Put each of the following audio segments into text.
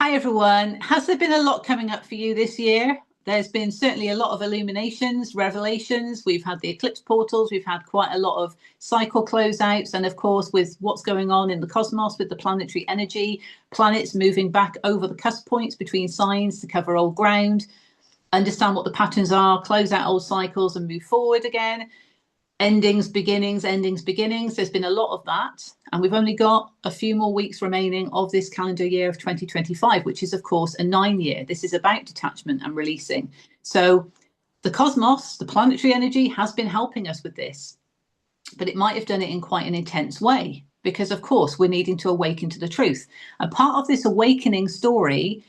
Hi everyone. Has there been a lot coming up for you this year? There's been certainly a lot of illuminations, revelations. We've had the eclipse portals. We've had quite a lot of cycle closeouts. And of course, with what's going on in the cosmos with the planetary energy, planets moving back over the cusp points between signs to cover old ground, understand what the patterns are, close out old cycles and move forward again. Endings, beginnings, endings, beginnings. There's been a lot of that. And we've only got a few more weeks remaining of this calendar year of 2025, which is, of course, a 9-year. This is about detachment and releasing. So the cosmos, the planetary energy has been helping us with this, but it might have done it in quite an intense way because, of course, we're needing to awaken to the truth. And part of this awakening story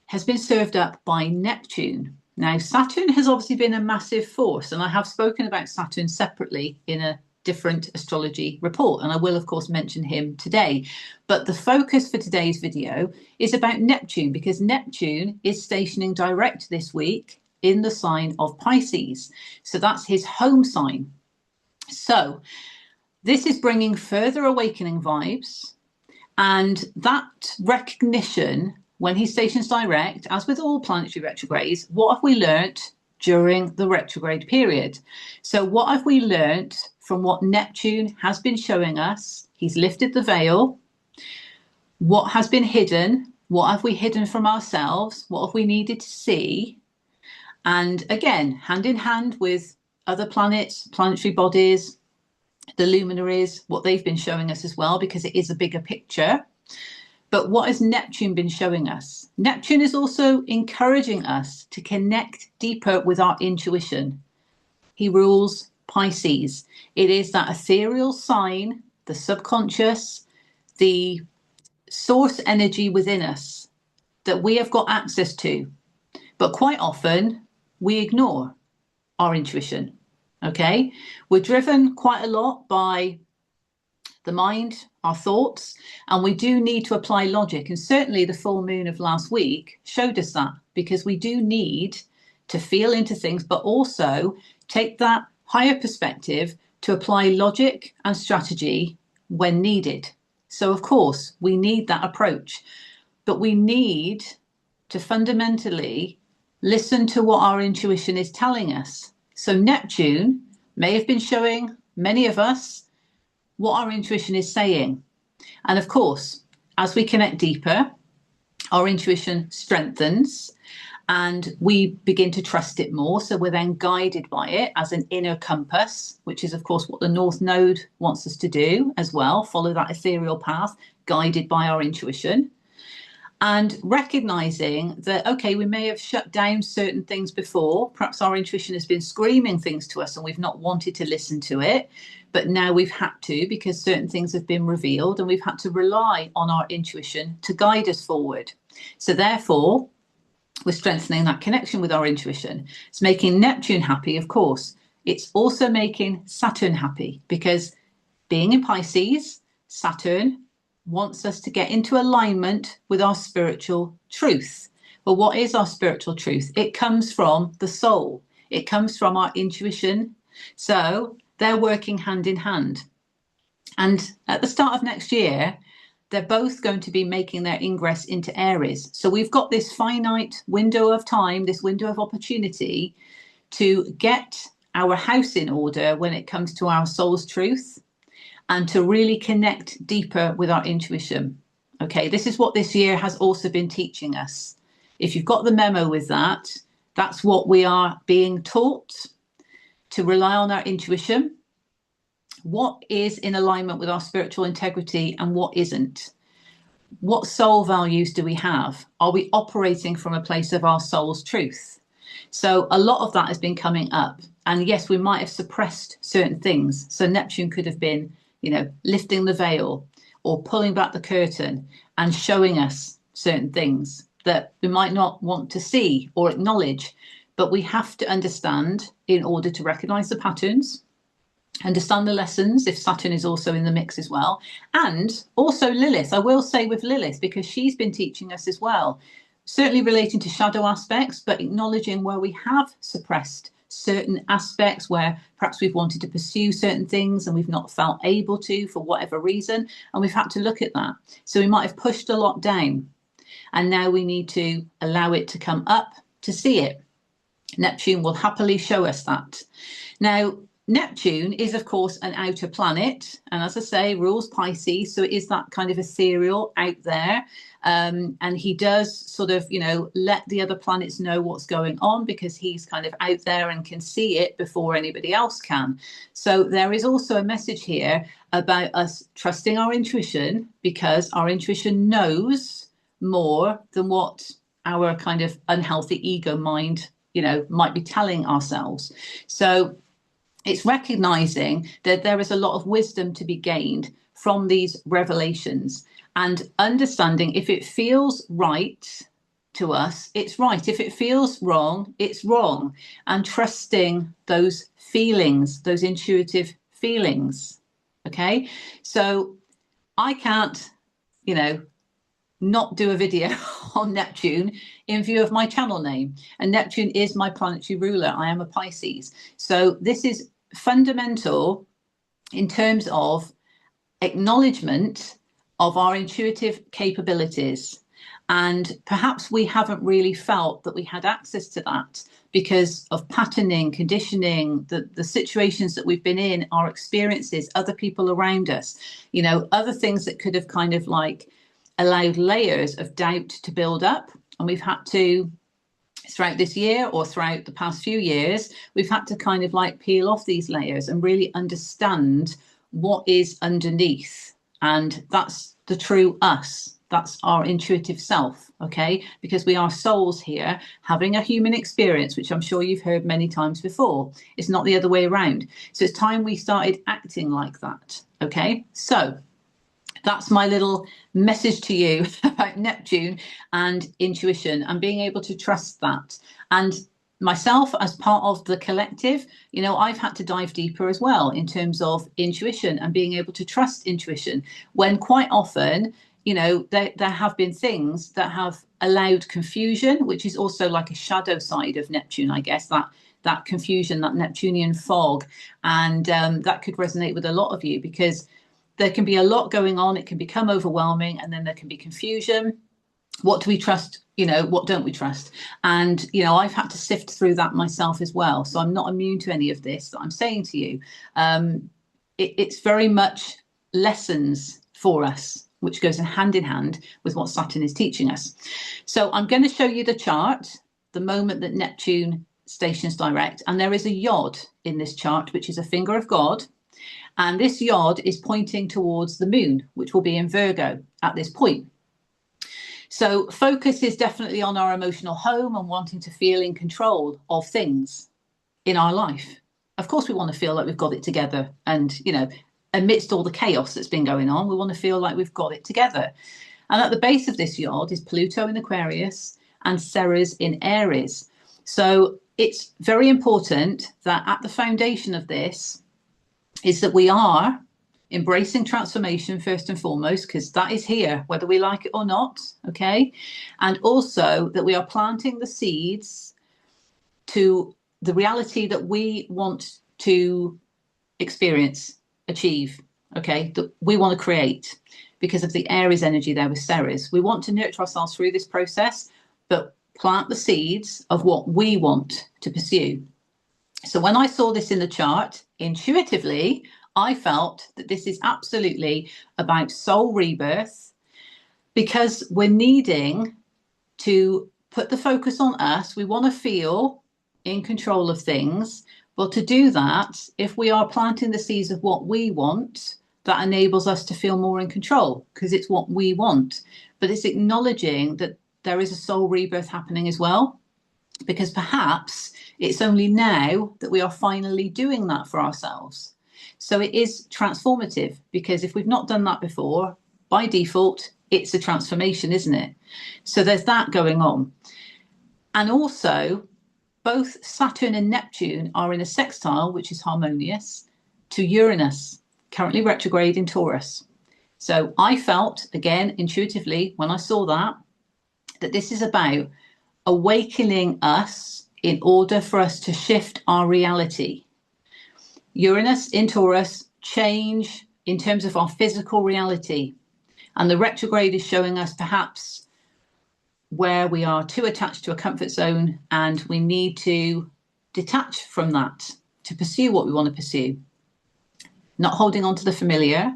has been served up by Neptune. Now, Saturn has obviously been a massive force, and I have spoken about Saturn separately in a different astrology report, and I will, of course, mention him today. But the focus for today's video is about Neptune, because Neptune is stationing direct this week in the sign of Pisces. So that's his home sign. So this is bringing further awakening vibes, and that recognition when he stations direct, as with all planetary retrogrades, what have we learnt during the retrograde period? So what have we learnt from what Neptune has been showing us? He's lifted the veil. What has been hidden? What have we hidden from ourselves? What have we needed to see? And again, hand in hand with other planets, planetary bodies, the luminaries, what they've been showing us as well, because it is a bigger picture. But what has Neptune been showing us? Neptune is also encouraging us to connect deeper with our intuition. He rules Pisces. It is that ethereal sign, the subconscious, the source energy within us that we have got access to. But quite often we ignore our intuition. Okay? We're driven quite a lot by the mind, our thoughts, and we do need to apply logic. And certainly the full moon of last week showed us that, because we do need to feel into things, but also take that higher perspective to apply logic and strategy when needed. So of course we need that approach, but we need to fundamentally listen to what our intuition is telling us. So Neptune may have been showing many of us what our intuition is saying. And of course, as we connect deeper, our intuition strengthens and we begin to trust it more. So we're then guided by it as an inner compass, which is, of course, what the North Node wants us to do as well. Follow that ethereal path, guided by our intuition. And recognizing that, okay, we may have shut down certain things before. Perhaps our intuition has been screaming things to us and we've not wanted to listen to it. But now we've had to, because certain things have been revealed and we've had to rely on our intuition to guide us forward. So therefore, we're strengthening that connection with our intuition. It's making Neptune happy, of course. It's also making Saturn happy, because being in Pisces, Saturn wants us to get into alignment with our spiritual truth. Well, what is our spiritual truth? It comes from the soul. It comes from our intuition. So they're working hand in hand. And at the start of next year, they're both going to be making their ingress into Aries. So we've got this finite window of time, this window of opportunity to get our house in order when it comes to our soul's truth, and to really connect deeper with our intuition. Okay, this is what this year has also been teaching us. If you've got the memo with that, that's what we are being taught, to rely on our intuition. What is in alignment with our spiritual integrity and what isn't? What soul values do we have? Are we operating from a place of our soul's truth? So a lot of that has been coming up. And yes, we might have suppressed certain things. So Neptune could have been, lifting the veil or pulling back the curtain and showing us certain things that we might not want to see or acknowledge. But we have to understand in order to recognize the patterns, understand the lessons, if Saturn is also in the mix as well. And also Lilith, I will say with Lilith, because she's been teaching us as well, certainly relating to shadow aspects, but acknowledging where we have suppressed certain aspects, where perhaps we've wanted to pursue certain things and we've not felt able to for whatever reason, and we've had to look at that. So we might have pushed a lot down. And now we need to allow it to come up to see it. Neptune will happily show us that. Now, Neptune is, of course, an outer planet. And as I say, rules Pisces. So it is that kind of ethereal out there. And he does sort of, let the other planets know what's going on because he's kind of out there and can see it before anybody else can. So there is also a message here about us trusting our intuition, because our intuition knows more than what our kind of unhealthy ego mind, might be telling ourselves. So it's recognizing that there is a lot of wisdom to be gained from these revelations, and understanding if it feels right to us, it's right. If it feels wrong, it's wrong. And trusting those feelings, those intuitive feelings. Okay. So I can't, not do a video on Neptune in view of my channel name. And Neptune is my planetary ruler. I am a Pisces. So this is fundamental in terms of acknowledgement of our intuitive capabilities. And perhaps we haven't really felt that we had access to that because of patterning, conditioning, the situations that we've been in, our experiences, other people around us, other things that could have kind of like allowed layers of doubt to build up. And we've had to, throughout this year or throughout the past few years, we've had to kind of like peel off these layers and really understand what is underneath. And that's the true us. That's our intuitive self, okay? Because we are souls here having a human experience, which I'm sure you've heard many times before. It's not the other way around. So it's time we started acting like that, okay? So that's my little message to you about Neptune and intuition and being able to trust that. And myself, as part of the collective, I've had to dive deeper as well in terms of intuition and being able to trust intuition, when quite often, there have been things that have allowed confusion, which is also like a shadow side of Neptune, I guess, that confusion, that Neptunian fog. And that could resonate with a lot of you, because there can be a lot going on. It can become overwhelming, and then there can be confusion. What do we trust? What don't we trust? And, I've had to sift through that myself as well. So I'm not immune to any of this that I'm saying to you. It's very much lessons for us, which goes hand in hand with what Saturn is teaching us. So I'm going to show you the chart, the moment that Neptune stations direct. And there is a yod in this chart, which is a finger of God. And this yod is pointing towards the moon, which will be in Virgo at this point. So focus is definitely on our emotional home and wanting to feel in control of things in our life. Of course, we want to feel like we've got it together. And, amidst all the chaos that's been going on, we want to feel like we've got it together. And at the base of this yod is Pluto in Aquarius and Ceres in Aries. So it's very important that at the foundation of this is that we are embracing transformation first and foremost, because that is here, whether we like it or not, okay? And also that we are planting the seeds to the reality that we want to experience, achieve, okay? That we want to create, because of the Aries energy there with Ceres. We want to nurture ourselves through this process, but plant the seeds of what we want to pursue. So when I saw this in the chart, intuitively, I felt that this is absolutely about soul rebirth, because we're needing to put the focus on us. We want to feel in control of things. But to do that, if we are planting the seeds of what we want, that enables us to feel more in control, because it's what we want. But it's acknowledging that there is a soul rebirth happening as well, because perhaps it's only now that we are finally doing that for ourselves. So it is transformative, because if we've not done that before, by default, it's a transformation, isn't it? So there's that going on. And also, both Saturn and Neptune are in a sextile, which is harmonious, to Uranus, currently retrograde in Taurus. So I felt, again, intuitively, when I saw that this is about awakening us in order for us to shift our reality. Uranus in Taurus, change in terms of our physical reality. And the retrograde is showing us perhaps where we are too attached to a comfort zone and we need to detach from that to pursue what we want to pursue. Not holding on to the familiar,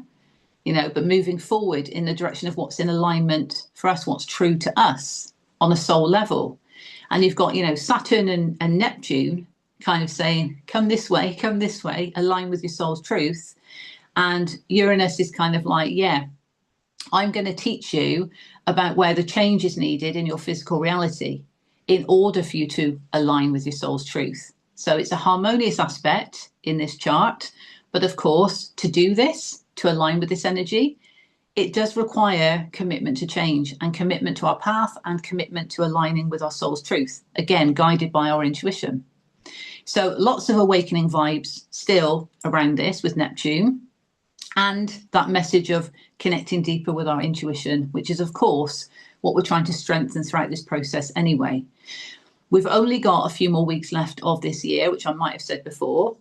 but moving forward in the direction of what's in alignment for us, what's true to us on a soul level. And you've got, Saturn and Neptune kind of saying, come this way, align with your soul's truth. And Uranus is kind of like, yeah, I'm going to teach you about where the change is needed in your physical reality in order for you to align with your soul's truth. So it's a harmonious aspect in this chart. But of course, to do this, to align with this energy, it does require commitment to change and commitment to our path and commitment to aligning with our soul's truth. Again, guided by our intuition. So lots of awakening vibes still around this with Neptune. And that message of connecting deeper with our intuition, which is, of course, what we're trying to strengthen throughout this process anyway. We've only got a few more weeks left of this year, which I might have said before.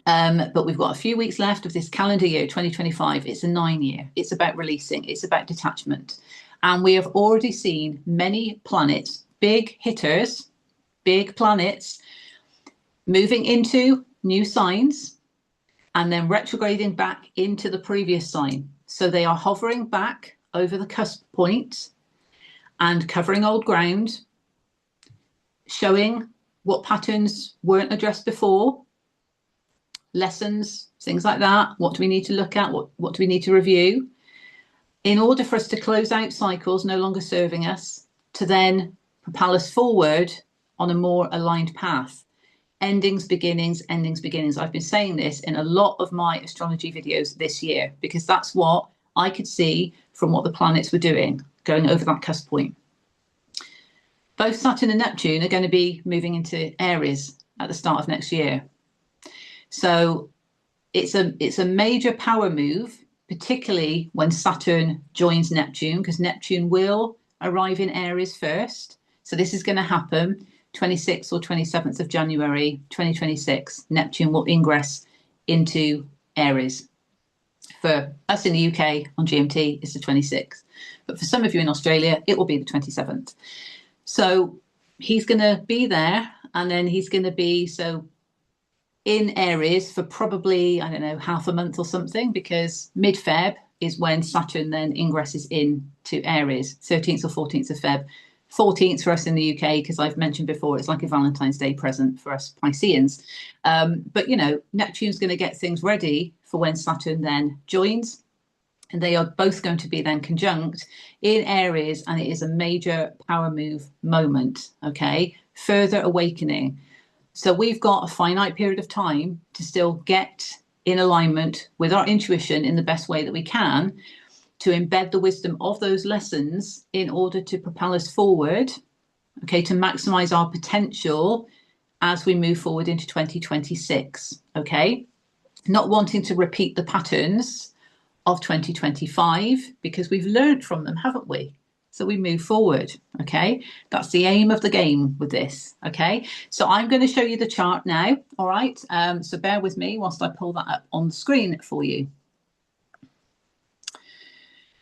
But we've got a few weeks left of this calendar year, 2025. It's a 9-year. It's about releasing. It's about detachment. And we have already seen many planets, big hitters, big planets, moving into new signs and then retrograding back into the previous sign. So they are hovering back over the cusp point and covering old ground, showing what patterns weren't addressed before, lessons, things like that. What do we need to look at? What do we need to review in order for us to close out cycles no longer serving us, to then propel us forward on a more aligned path? Endings, beginnings, endings, beginnings. I've been saying this in a lot of my astrology videos this year because that's what I could see from what the planets were doing, going over that cusp point. Both Saturn and Neptune are going to be moving into Aries at the start of next year. So it's a major power move, particularly when Saturn joins Neptune, because Neptune will arrive in Aries first. So this is going to happen 26th or 27th of January 2026. Neptune will ingress into Aries. For us in the UK on GMT, it's the 26th. But for some of you in Australia, it will be the 27th. So he's going to be there, and then he's going to be in Aries for probably, I don't know, half a month or something, because mid-Feb is when Saturn then ingresses into Aries, 13th or 14th of Feb. 14th for us in the UK, because I've mentioned before, it's like a Valentine's Day present for us Pisceans. But, Neptune's going to get things ready for when Saturn then joins. And they are both going to be then conjunct in Aries. And it is a major power move moment, okay? Further awakening. So we've got a finite period of time to still get in alignment with our intuition in the best way that we can, to embed the wisdom of those lessons in order to propel us forward, okay, to maximize our potential as we move forward into 2026, okay? Not wanting to repeat the patterns of 2025 because we've learned from them, haven't we? So we move forward, okay? That's the aim of the game with this, okay? So I'm going to show you the chart now, all right? So bear with me whilst I pull that up on the screen for you.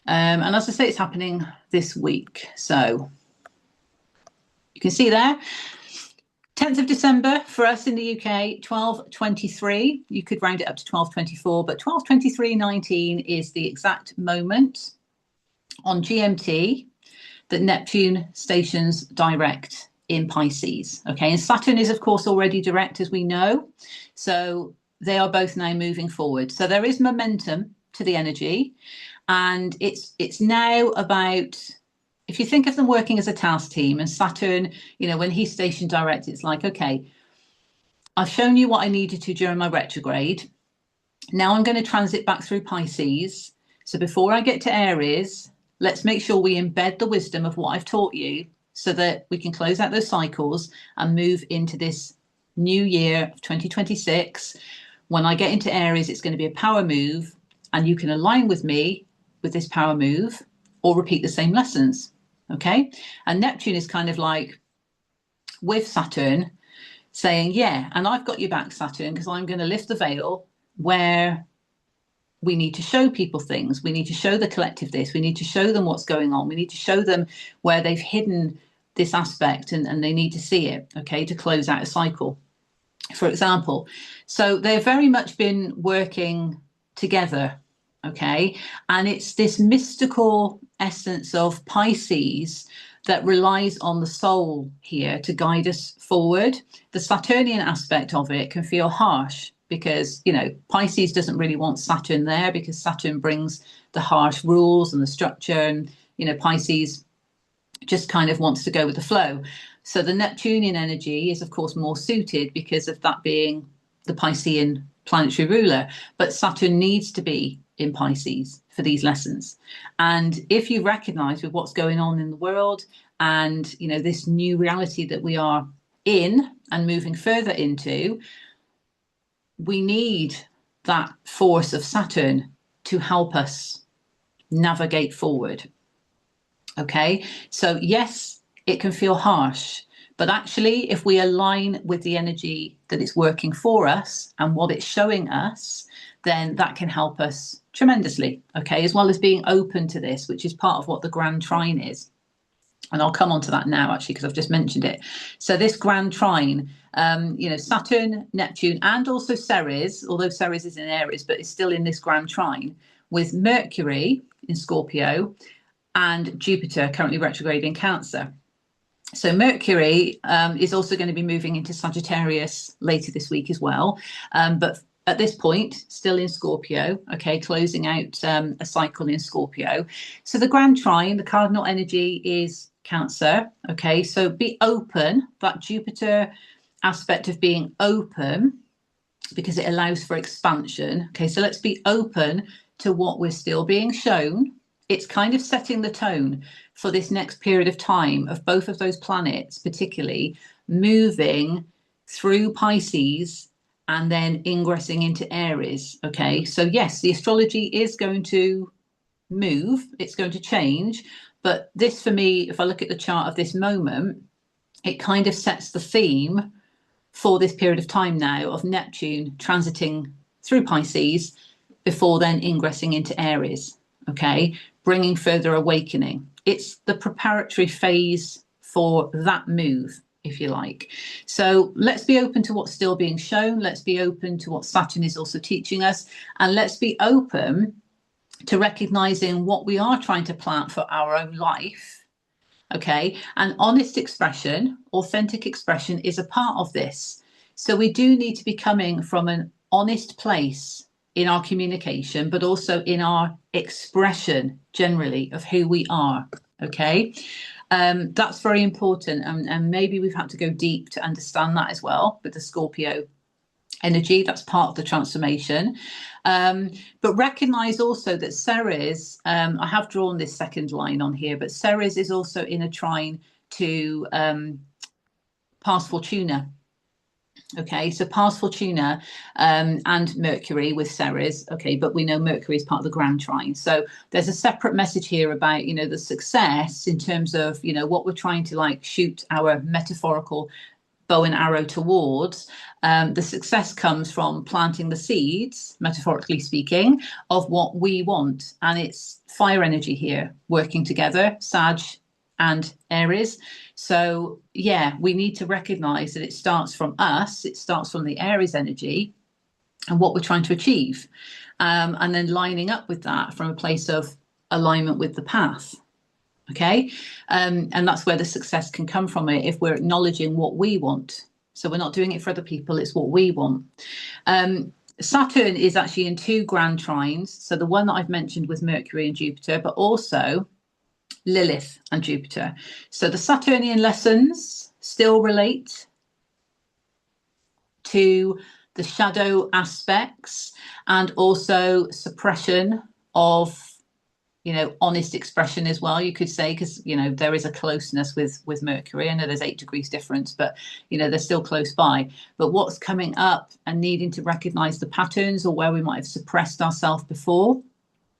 And as I say, it's happening this week. So you can see there, 10th of December for us in the UK, 12:23. You could round it up to 12:24, but 12:23:19 is the exact moment on GMT that Neptune stations direct in Pisces. Okay, and Saturn is, of course, already direct, as we know. So they are both now moving forward. So there is momentum to the energy. And it's now about, if you think of them working as a task team, and Saturn, when he's stationed direct, it's like, okay, I've shown you what I needed to during my retrograde. Now I'm going to transit back through Pisces. So before I get to Aries, let's make sure we embed the wisdom of what I've taught you so that we can close out those cycles and move into this new year of 2026. When I get into Aries, it's going to be a power move, and you can align with me with this power move or repeat the same lessons, okay? And Neptune is kind of like with Saturn saying, yeah, and I've got your back, Saturn, because I'm going to lift the veil where we need to show people things. We need to show the collective this. We need to show them what's going on. We need to show them where they've hidden this aspect, and they need to see it, okay, to close out a cycle, for example. So they've very much been working together, okay? And it's this mystical essence of Pisces that relies on the soul here to guide us forward. The Saturnian aspect of it can feel harsh because, you know, Pisces doesn't really want Saturn there because Saturn brings the harsh rules and the structure, and, you know, Pisces just kind of wants to go with the flow. So the Neptunian energy is, of course, more suited because of that being the Piscean planetary ruler. But Saturn needs to be in Pisces for these lessons. And if you recognize with what's going on in the world and, you know, this new reality that we are in and moving further into, we need that force of Saturn to help us navigate forward. Okay, so yes, it can feel harsh, but actually, if we align with the energy that it's working for us and what it's showing us, then that can help us tremendously. Okay, as well as being open to this, which is part of what the grand trine is. And I'll come on to that now, actually, because I've just mentioned it. So this grand trine, you know, Saturn, Neptune, and also Ceres, although Ceres is in Aries, but it's still in this grand trine, with Mercury in Scorpio and Jupiter currently retrograde in Cancer. So Mercury is also going to be moving into Sagittarius later this week as well. But at this point, still in Scorpio, okay, closing out a cycle in Scorpio. So the grand trine, the cardinal energy is Cancer, okay, so be open, that Jupiter aspect of being open, because it allows for expansion. Okay, so let's be open to what we're still being shown. It's kind of setting the tone for this next period of time of both of those planets, particularly moving through Pisces and then ingressing into Aries. Okay, so yes, the astrology is going to move, it's going to change. But this, for me, if I look at the chart of this moment, it kind of sets the theme for this period of time now of Neptune transiting through Pisces before then ingressing into Aries. Okay, bringing further awakening. It's the preparatory phase for that move, if you like. So let's be open to what's still being shown. Let's be open to what Saturn is also teaching us. And let's be open to recognizing what we are trying to plant for our own life. Okay, and honest expression, authentic expression is a part of this. So we do need to be coming from an honest place in our communication, but also in our expression generally of who we are. Okay, that's very important, and maybe we've had to go deep to understand that as well with the Scorpio energy. That's part of the transformation. But recognize also that Ceres, I have drawn this second line on here, but Ceres is also in a trine to Pars Fortuna. Okay, so Pars Fortuna and Mercury with Ceres. Okay, but we know Mercury is part of the grand trine. So there's a separate message here about, you know, the success in terms of, you know, what we're trying to like shoot our metaphorical bow and arrow towards. The success comes from planting the seeds, metaphorically speaking, of what we want. And it's fire energy here working together, Sag and Aries. So yeah, we need to recognize that it starts from us, it starts from the Aries energy and what we're trying to achieve. And then lining up with that from a place of alignment with the path. Okay, and that's where the success can come from it if we're acknowledging what we want. So we're not doing it for other people, it's what we want. Saturn is actually in two grand trines. So the one that I've mentioned was Mercury and Jupiter, but also Lilith and Jupiter. So the Saturnian lessons still relate to the shadow aspects and also suppression of, you know, honest expression as well, you could say, because, you know, there is a closeness with Mercury. I know there's 8 degrees difference, but, you know, they're still close by. But what's coming up and needing to recognize the patterns or where we might have suppressed ourselves before,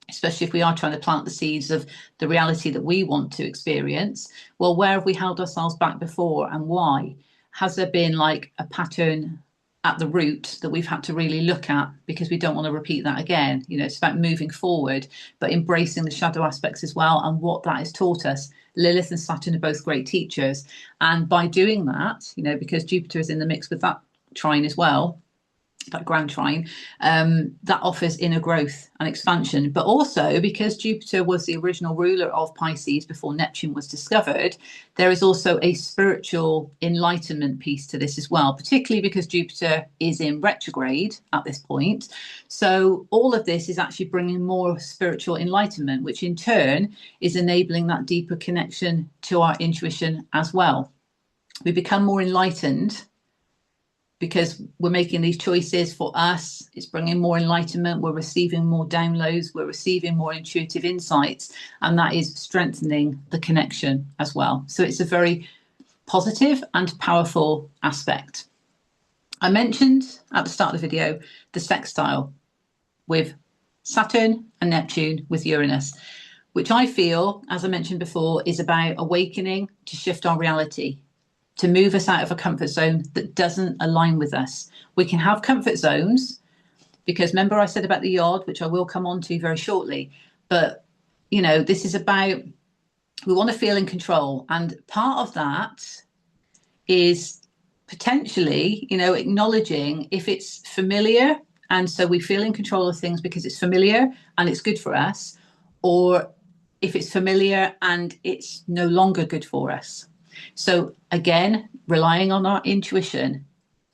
especially if we are trying to plant the seeds of the reality that we want to experience. Well, where have we held ourselves back before and why? Has there been like a pattern at the root that we've had to really look at, because we don't want to repeat that again. You know, it's about moving forward, but embracing the shadow aspects as well, and what that has taught us. Lilith and Saturn are both great teachers. And by doing that, you know, because Jupiter is in the mix with that trine as well, that grand trine, that offers inner growth and expansion. But also, because Jupiter was the original ruler of Pisces before Neptune was discovered, there is also a spiritual enlightenment piece to this as well, particularly because Jupiter is in retrograde at this point. So all of this is actually bringing more spiritual enlightenment, which in turn is enabling that deeper connection to our intuition as well. We become more enlightened because we're making these choices for us. It's bringing more enlightenment. We're receiving more downloads. We're receiving more intuitive insights, and that is strengthening the connection as well. So it's a very positive and powerful aspect. I mentioned at the start of the video the sextile with Saturn and Neptune with Uranus, which I feel, as I mentioned before, is about awakening to shift our reality, to move us out of a comfort zone that doesn't align with us. We can have comfort zones, because remember I said about the yod, which I will come on to very shortly. But, you know, this is about, we want to feel in control. And part of that is potentially, you know, acknowledging if it's familiar. And so we feel in control of things because it's familiar and it's good for us, or if it's familiar and it's no longer good for us. So again, relying on our intuition,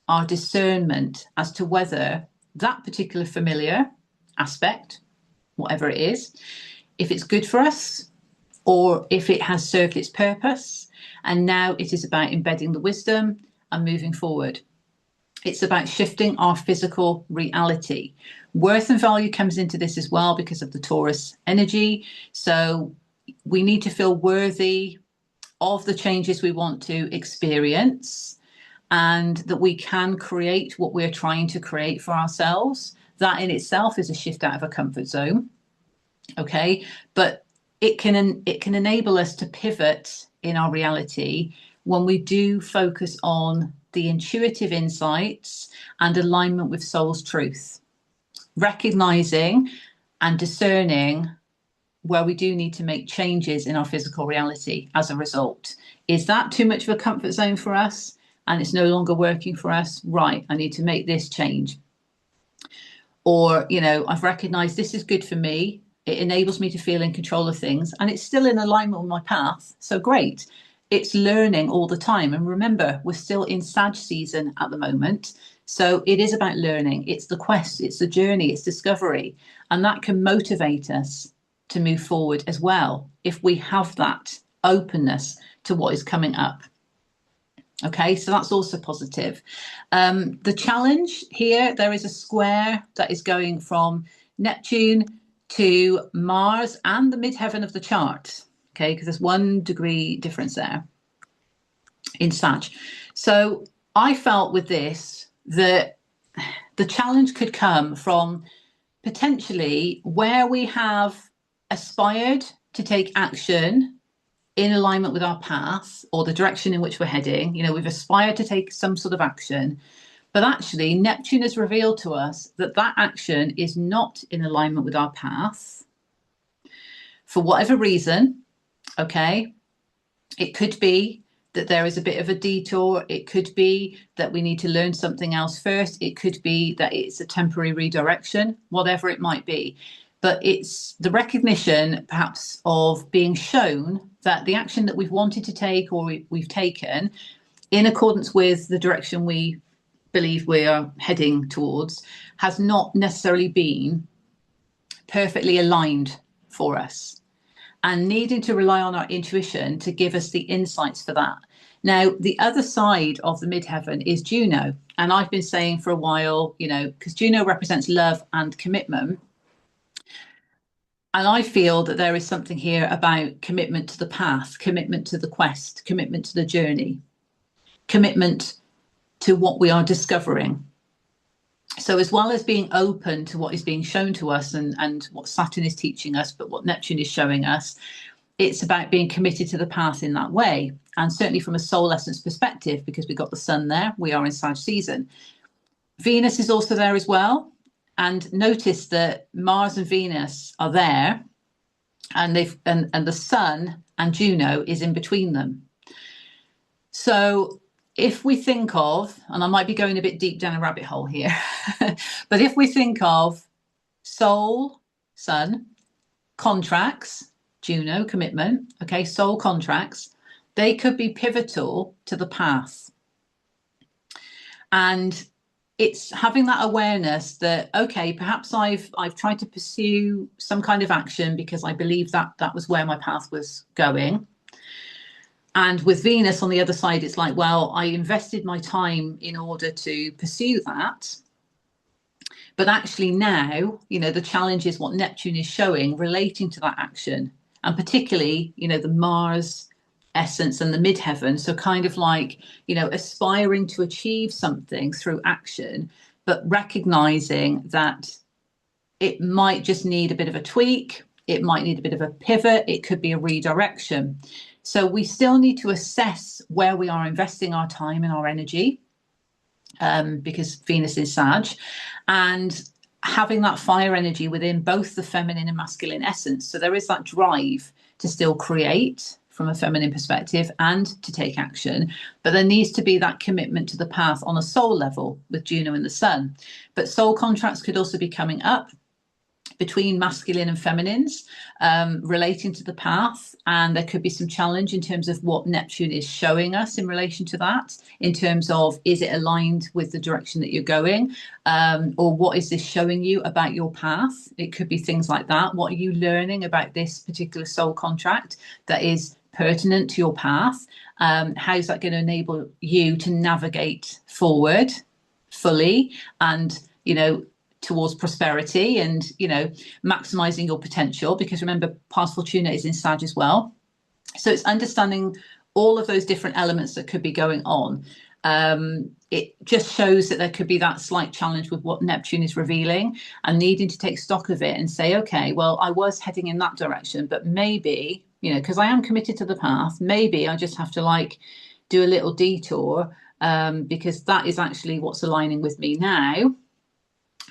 our discernment as to whether that particular familiar aspect, whatever it is, if it's good for us or if it has served its purpose. And now it is about embedding the wisdom and moving forward. It's about shifting our physical reality. Worth and value comes into this as well because of the Taurus energy. So we need to feel worthy of the changes we want to experience, and that we can create what we're trying to create for ourselves. That in itself is a shift out of a comfort zone. Okay, but it can enable us to pivot in our reality when we do focus on the intuitive insights and alignment with soul's truth, recognizing and discerning where we do need to make changes in our physical reality as a result. Is that too much of a comfort zone for us and it's no longer working for us? Right, I need to make this change. Or, you know, I've recognized this is good for me. It enables me to feel in control of things and it's still in alignment with my path. So great. It's learning all the time. And remember, we're still in Sag season at the moment. So it is about learning. It's the quest, it's the journey, it's discovery. And that can motivate us to move forward as well, if we have that openness to what is coming up. Okay, so that's also positive. The challenge here, there is a square that is going from Neptune to Mars and the midheaven of the chart. Okay, because there's 1 degree difference there in Sag. So I felt with this that the challenge could come from potentially where we have aspired to take action in alignment with our path or the direction in which we're heading. You know, we've aspired to take some sort of action, but actually Neptune has revealed to us that that action is not in alignment with our path for whatever reason. Okay, it could be that there is a bit of a detour. It could be that we need to learn something else first. It could be that it's a temporary redirection, whatever it might be. But it's the recognition perhaps of being shown that the action that we've wanted to take or we've taken in accordance with the direction we believe we are heading towards has not necessarily been perfectly aligned for us, and needing to rely on our intuition to give us the insights for that. Now, the other side of the midheaven is Juno. And I've been saying for a while, you know, because Juno represents love and commitment. And I feel that there is something here about commitment to the path, commitment to the quest, commitment to the journey, commitment to what we are discovering. So as well as being open to what is being shown to us and what Saturn is teaching us, but what Neptune is showing us, it's about being committed to the path in that way. And certainly from a soul essence perspective, because we've got the sun there, we are in Sag season. Venus is also there as well. And notice that Mars and Venus are there, and the Sun and Juno is in between them. So if we think of, and I might be going a bit deep down a rabbit hole here, but if we think of soul, Sun, contracts, Juno, commitment, okay, soul contracts, they could be pivotal to the path. And it's having that awareness that, okay, perhaps I've tried to pursue some kind of action because I believe that that was where my path was going. And with Venus on the other side, it's like, well, I invested my time in order to pursue that. But actually now, you know, the challenge is what Neptune is showing relating to that action. And particularly, you know, the Mars essence and the midheaven. So kind of like, you know, aspiring to achieve something through action, but recognizing that it might just need a bit of a tweak. It might need a bit of a pivot. It could be a redirection. So we still need to assess where we are investing our time and our energy, because Venus is Sag, and having that fire energy within both the feminine and masculine essence. So there is that drive to still create from a feminine perspective and to take action, but there needs to be that commitment to the path on a soul level with Juno and the Sun. But soul contracts could also be coming up between masculine and feminines, relating to the path, and there could be some challenge in terms of what Neptune is showing us in relation to that, in terms of, is it aligned with the direction that you're going, or what is this showing you about your path? It could be things like that. What are you learning about this particular soul contract that is pertinent to your path? How's that going to enable you to navigate forward fully and, you know, towards prosperity and, you know, maximizing your potential? Because remember, past Fortuna is in Sag as well. So it's understanding all of those different elements that could be going on. It just shows that there could be that slight challenge with what Neptune is revealing, and needing to take stock of it and say, okay, well, I was heading in that direction, but maybe, you know, because I am committed to the path, maybe I just have to like do a little detour, because that is actually what's aligning with me now.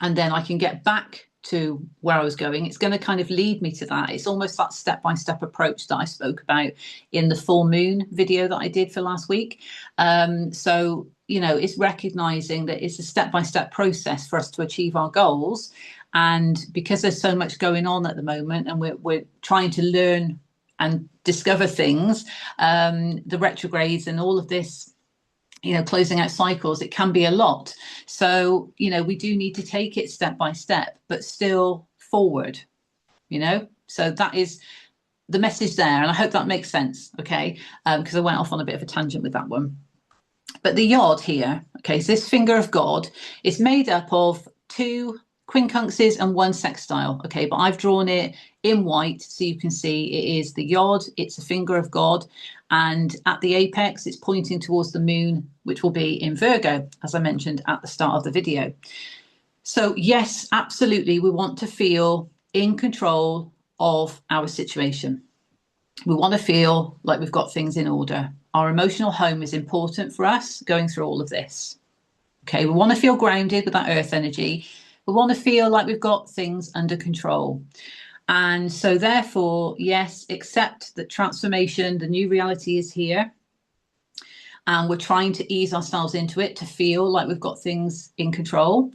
And then I can get back to where I was going. It's going to kind of lead me to that. It's almost that step-by-step approach that I spoke about in the full moon video that I did for last week. So, you know, it's recognizing that it's a step-by-step process for us to achieve our goals. And because there's so much going on at the moment, and we're trying to learn and discover things, the retrogrades and all of this, you know, closing out cycles, it can be a lot. So, you know, we do need to take it step by step, but still forward, you know. So that is the message there. And I hope that makes sense, okay? Because I went off on a bit of a tangent with that one. But the yod here, okay, so this finger of God is made up of 2 quincunxes and 1 sextile, okay? But I've drawn it in white so you can see it is the yod, it's a finger of God. And at the apex, it's pointing towards the moon, which will be in Virgo, as I mentioned at the start of the video. So yes, absolutely, we want to feel in control of our situation. We want to feel like we've got things in order. Our emotional home is important for us going through all of this. Okay, we want to feel grounded with that earth energy. We want to feel like we've got things under control. And so therefore, yes, accept that transformation, the new reality is here. And we're trying to ease ourselves into it to feel like we've got things in control.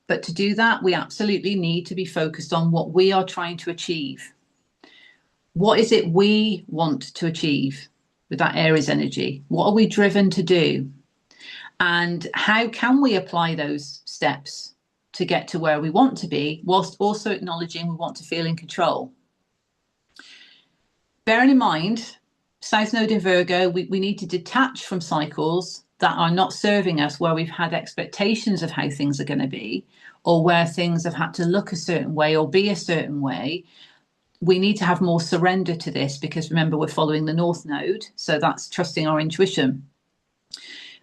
But to do that, we absolutely need to be focused on what we are trying to achieve. What is it we want to achieve with that Aries energy? What are we driven to do? And how can we apply those steps to get to where we want to be, whilst also acknowledging we want to feel in control? Bearing in mind, South Node in Virgo, we need to detach from cycles that are not serving us, where we've had expectations of how things are going to be, or where things have had to look a certain way or be a certain way. We need to have more surrender to this, because remember, we're following the North Node, so that's trusting our intuition.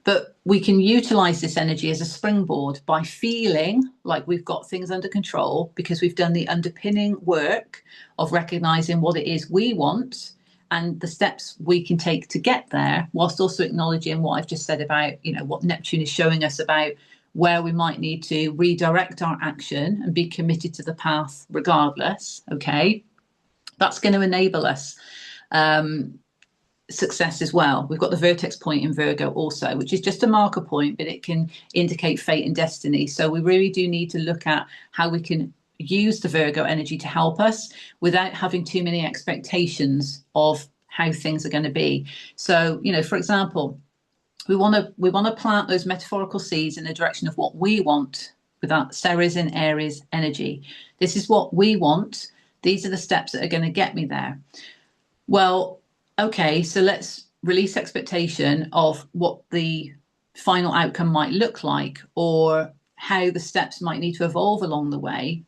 But we can utilize this energy as a springboard by feeling like we've got things under control, because we've done the underpinning work of recognizing what it is we want and the steps we can take to get there, whilst also acknowledging what I've just said about, you know, what Neptune is showing us about where we might need to redirect our action and be committed to the path regardless. Okay, that's going to enable us success as well. We've got the vertex point in Virgo also, which is just a marker point, but it can indicate fate and destiny. So we really do need to look at how we can use the Virgo energy to help us without having too many expectations of how things are going to be. So, you know, for example, we want to plant those metaphorical seeds in the direction of what we want with that Ceres and Aries energy. This is what we want. These are the steps that are going to get me there. Well, okay, so let's release expectation of what the final outcome might look like or how the steps might need to evolve along the way.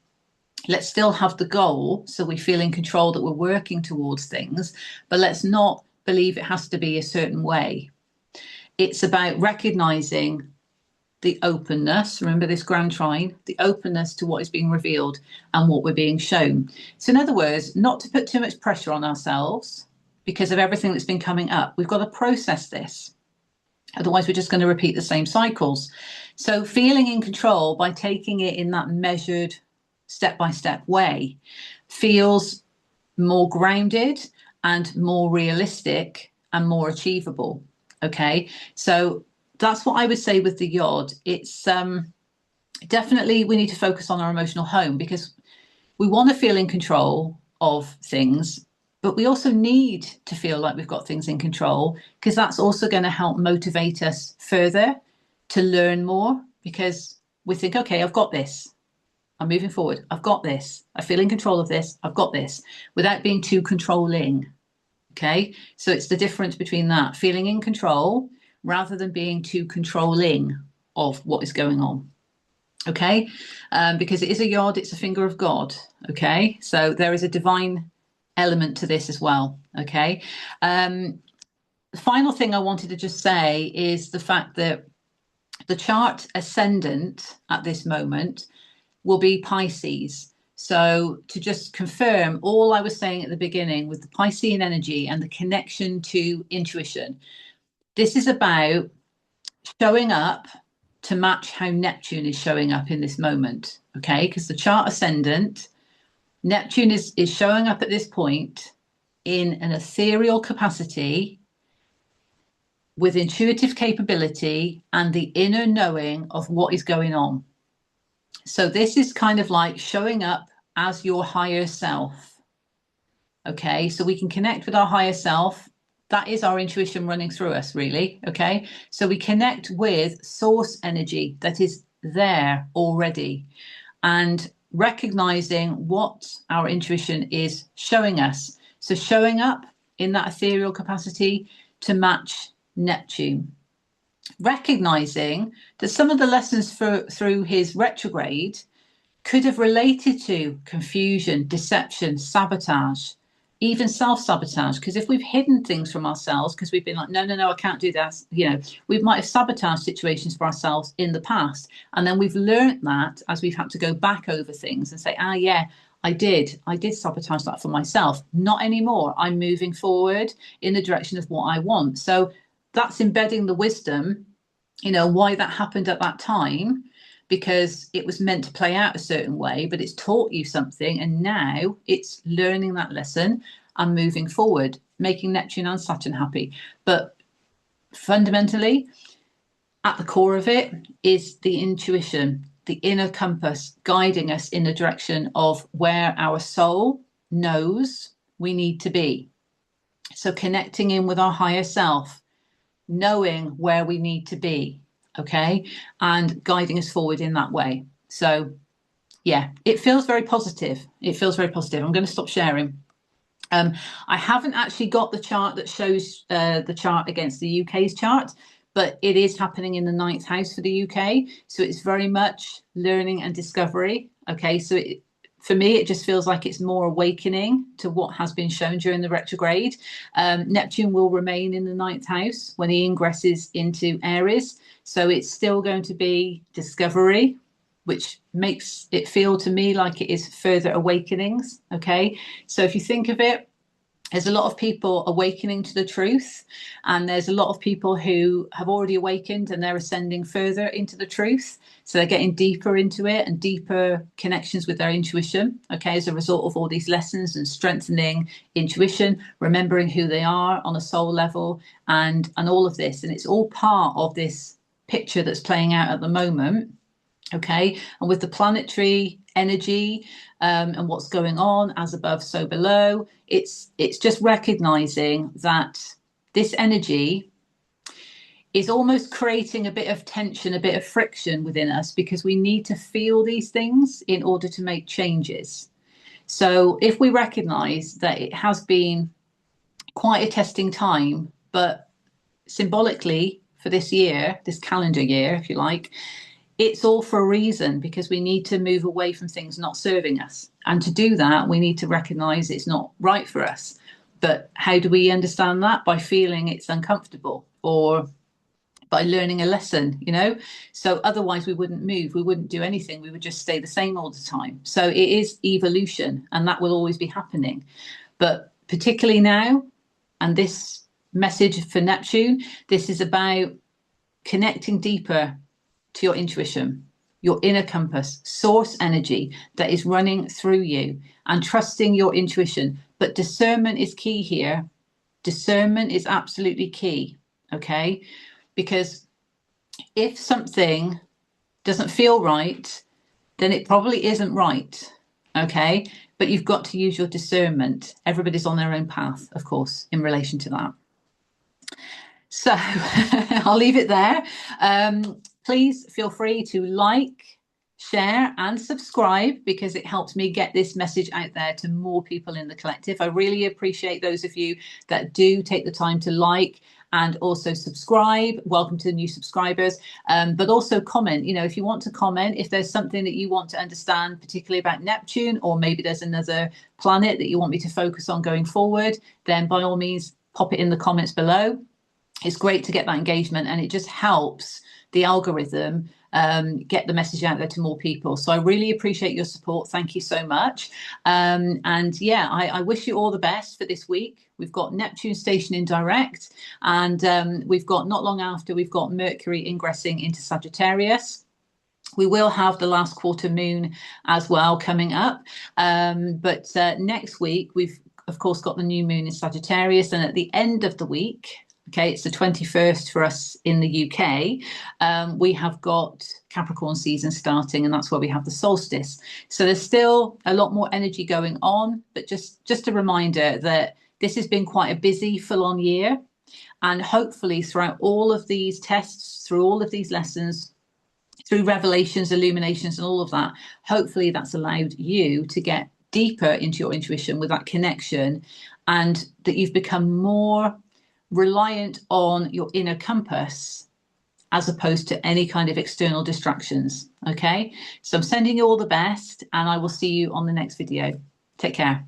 Let's still have the goal, so we feel in control that we're working towards things, but let's not believe it has to be a certain way. It's about recognizing the openness, remember this grand trine, the openness to what is being revealed and what we're being shown. So in other words, not to put too much pressure on ourselves because of everything that's been coming up. We've got to process this. Otherwise, we're just going to repeat the same cycles. So feeling in control by taking it in that measured, step-by-step way feels more grounded and more realistic and more achievable. Okay, so that's what I would say with the yod. It's definitely we need to focus on our emotional home because we want to feel in control of things, but we also need to feel like we've got things in control because that's also going to help motivate us further to learn more because we think, okay, I've got this. I'm moving forward. I've got this. I feel in control of this. I've got this without being too controlling. Okay, so it's the difference between that feeling in control rather than being too controlling of what is going on. Okay, because it is a yod, it's a finger of God. Okay, so there is a divine element to this as well. Okay, the final thing I wanted to just say is the fact that the chart ascendant at this moment will be Pisces. So to just confirm all I was saying at the beginning with the Piscean energy and the connection to intuition, this is about showing up to match how Neptune is showing up in this moment. Okay, because the chart ascendant, Neptune is showing up at this point in an ethereal capacity with intuitive capability and the inner knowing of what is going on. So this is kind of like showing up as your higher self. Okay, so we can connect with our higher self. That is our intuition running through us, really. Okay, so we connect with source energy that is there already and recognizing what our intuition is showing us. So showing up in that ethereal capacity to match Neptune. Recognizing that some of the lessons through his retrograde could have related to confusion, deception, sabotage, even self-sabotage. Because if we've hidden things from ourselves, because we've been like, no, I can't do that, you know, we might have sabotaged situations for ourselves in the past. And then we've learned that as we've had to go back over things and say, yeah, I did sabotage that for myself. Not anymore. I'm moving forward in the direction of what I want. So that's embedding the wisdom, you know, why that happened at that time, because it was meant to play out a certain way, but it's taught you something. And now it's learning that lesson and moving forward, making Neptune and Saturn happy. But fundamentally, at the core of it is the intuition, the inner compass guiding us in the direction of where our soul knows we need to be. So connecting in with our higher self, knowing where we need to be, okay, and guiding us forward in that way. So yeah, it feels very positive. I'm going to stop sharing. I haven't actually got the chart that shows the chart against the UK's chart, but it is happening in the 9th house for the UK. So it's very much learning and discovery. Okay, so for me, it just feels like it's more awakening to what has been shown during the retrograde. Neptune will remain in the 9th house when he ingresses into Aries. So it's still going to be discovery, which makes it feel to me like it is further awakenings. Okay, so if you think of it, there's a lot of people awakening to the truth, and there's a lot of people who have already awakened and they're ascending further into the truth. So they're getting deeper into it and deeper connections with their intuition, okay, as a result of all these lessons and strengthening intuition, remembering who they are on a soul level, and all of this. And it's all part of this picture that's playing out at the moment. Okay, and with the planetary energy and what's going on, as above, so below, it's just recognizing that this energy is almost creating a bit of tension, a bit of friction within us, because we need to feel these things in order to make changes. So if we recognize that it has been quite a testing time, but symbolically for this year, this calendar year, if you like, it's all for a reason, because we need to move away from things not serving us. And to do that, we need to recognize it's not right for us. But how do we understand that? By feeling it's uncomfortable, or by learning a lesson, you know? So otherwise we wouldn't move, we wouldn't do anything, we would just stay the same all the time. So it is evolution, and that will always be happening. But particularly now, and this message for Neptune, this is about connecting deeper to your intuition, your inner compass, source energy that is running through you, and trusting your intuition. But discernment is key here. Discernment is absolutely key, okay? Because if something doesn't feel right, then it probably isn't right, okay? But you've got to use your discernment. Everybody's on their own path, of course, in relation to that. So I'll leave it there. Please feel free to like, share and subscribe, because it helps me get this message out there to more people in the collective. I really appreciate those of you that do take the time to like and also subscribe. Welcome to the new subscribers. But also comment, you know, if you want to comment, if there's something that you want to understand, particularly about Neptune, or maybe there's another planet that you want me to focus on going forward, then by all means, pop it in the comments below. It's great to get that engagement, and it just helps the algorithm get the message out there to more people. So I really appreciate your support. Thank you so much. And yeah, I wish you all the best for this week. We've got Neptune stationing direct, and we've got, not long after, we've got Mercury ingressing into Sagittarius. We will have the last quarter moon as well coming up. But next week, we've of course got the new moon in Sagittarius, and at the end of the week, okay, it's the 21st for us in the UK, we have got Capricorn season starting, and that's where we have the solstice. So there's still a lot more energy going on, but just a reminder that this has been quite a busy, full-on year. And hopefully throughout all of these tests, through all of these lessons, through revelations, illuminations, and all of that, hopefully that's allowed you to get deeper into your intuition with that connection, and that you've become more reliant on your inner compass as opposed to any kind of external distractions. Okay, so I'm sending you all the best, and I will see you on the next video. Take care.